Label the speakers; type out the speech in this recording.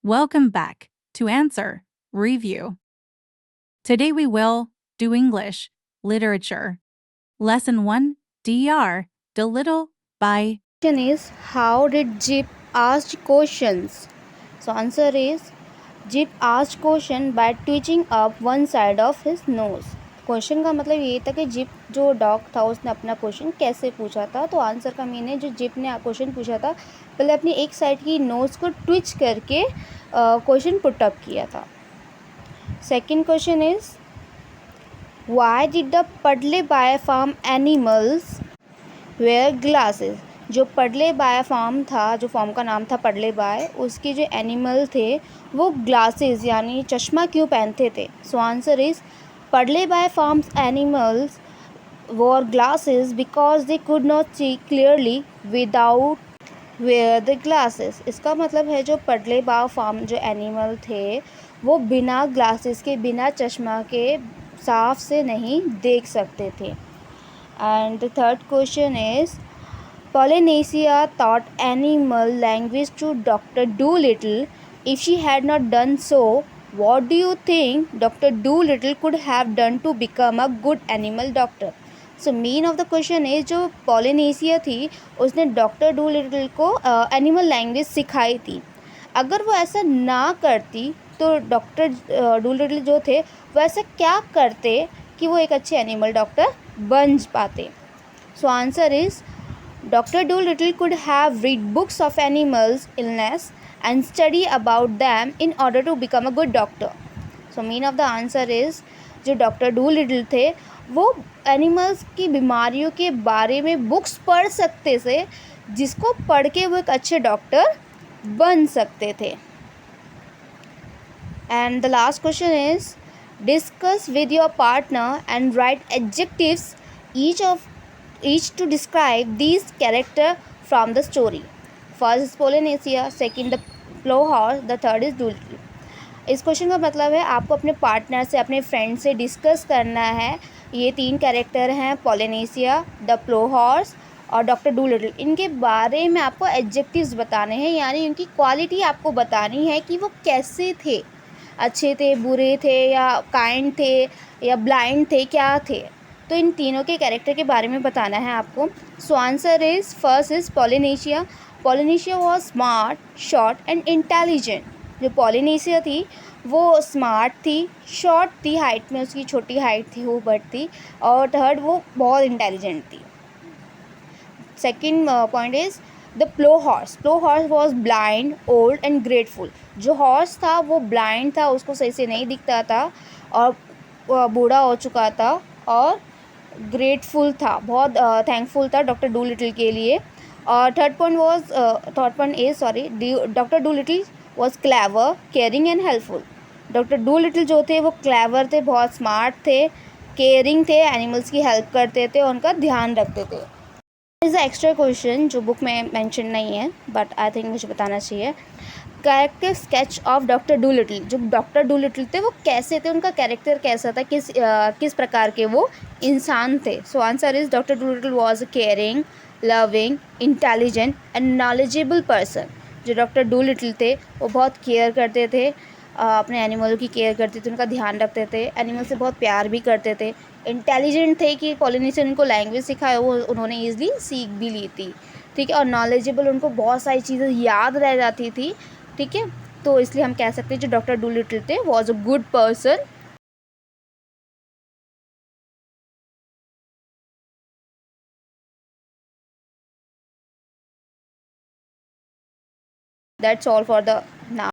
Speaker 1: Welcome back to Answer Review. Today we will do English Literature. Lesson 1 DR Little by.
Speaker 2: Question is, how did Jip ask questions? So answer is, Jip asked question by twitching up one side of his nose. Question का मतलब ये था कि zip जो dog था उसने अपना question कैसे पूछा था. तो आंसर का मीन है जो जिप ने क्वेश्चन पूछा था पहले अपनी एक साइड की नोज को ट्विच करके क्वेश्चन पुट अप किया था. Second question is, why did the Puddleby farm animals wear glasses. जो पडले बाय फार्म था, जो फॉर्म का नाम था पडले बाय, उसके जो एनिमल थे वो ग्लासेस यानी चश्मा क्यों पहनते थे. So answer is, Puddleby farm's animals wore glasses because they could not see clearly without wear the glasses. इसका मतलब है जो पडले बाय फार्म जो एनिमल थे वो बिना ग्लासेस के, बिना चश्मा के साफ से नहीं देख सकते थे. And the third question is, Polynesia taught animal language to Dr. Dolittle. If she had not done so, what do you think Dr. Dolittle could have done to become a good animal doctor? So mean of the question is, जो Polynesia थी उसने doctor Dolittle को animal language सिखाई थी. अगर वो ऐसा ना करती तो डॉक्टर डूलिटल जो थे वो ऐसा क्या करते कि वो एक अच्छे एनिमल डॉक्टर बन पाते. So answer is, doctor Dolittle could have read books of animals illness and study about them in order to become a good doctor. So mean of the answer is, जो doctor Dolittle थे वो animals की बीमारियों के बारे में books पढ़ सकते थे जिसको पढ़ के वो एक अच्छे डॉक्टर बन सकते थे. And the last question is, discuss with your partner and write adjectives each to describe these character from the story. First is Polynesia, second the Ploughhorse, the third is Dolittle. इस question का मतलब है आपको अपने partner से, अपने friend से discuss करना है. ये 3 कैरेक्टर हैं, पॉलिनेशिया, द प्लोहॉर्स और डॉक्टर डूलिटल. इनके बारे में आपको एडजेक्टिव्स बताने हैं, यानी इनकी क्वालिटी आपको बतानी है कि वो कैसे थे, अच्छे थे, बुरे थे, या काइंड थे, या ब्लाइंड थे, क्या थे. तो इन तीनों के कैरेक्टर के बारे में बताना है आपको. सो answer is, first is Polynesia. Polynesia was smart, short and intelligent. जो पॉलिनेशिया थी वो स्मार्ट थी, शॉर्ट थी, हाइट में उसकी छोटी हाइट थी, वो बट थी, और थर्ड वो बहुत इंटेलिजेंट थी. Second point is the plough horse. Plough horse was blind, old and grateful. जो हॉर्स था वो ब्लाइंड था, उसको सही से नहीं दिखता था और बूढ़ा हो चुका था, और ग्रेटफुल था, बहुत थैंकफुल था डॉक्टर डूलिटल के लिए. और third point is, sorry, doctor Dolittle was clever, caring and helpful. Doctor Dolittle जो थे वो क्लेवर थे, बहुत स्मार्ट थे, केयरिंग थे, एनिमल्स की हेल्प करते थे, उनका ध्यान रखते थे. इज़ अ एक्स्ट्रा क्वेश्चन जो बुक में मेंशन नहीं है बट आई थिंक मुझे बताना चाहिए. Character sketch of doctor Dolittle. जो डॉक्टर डूलिटल थे वो कैसे थे, उनका कैरेक्टर कैसा था, किस प्रकार के वो इंसान थे. So answer is, doctor Dolittle was a caring, loving, intelligent and knowledgeable person. जो डॉक्टर डूलिटल थे वो बहुत केयर करते थे, अपने एनिमल की केयर करते थे, उनका ध्यान रखते थे, एनिमल से बहुत प्यार भी करते थे, इंटेलिजेंट थे कि पॉलिनेशियन उनको लैंग्वेज सिखाया वो उन्होंने ईजिली सीख भी ली थी, ठीक है, और नॉलेजेबल, उनको बहुत सारी चीज़ें याद रह जाती थी, ठीक है. तो इसलिए हम कह सकते हैं जो डॉक्टर डूलिटल थे was a good person. That's all for the now.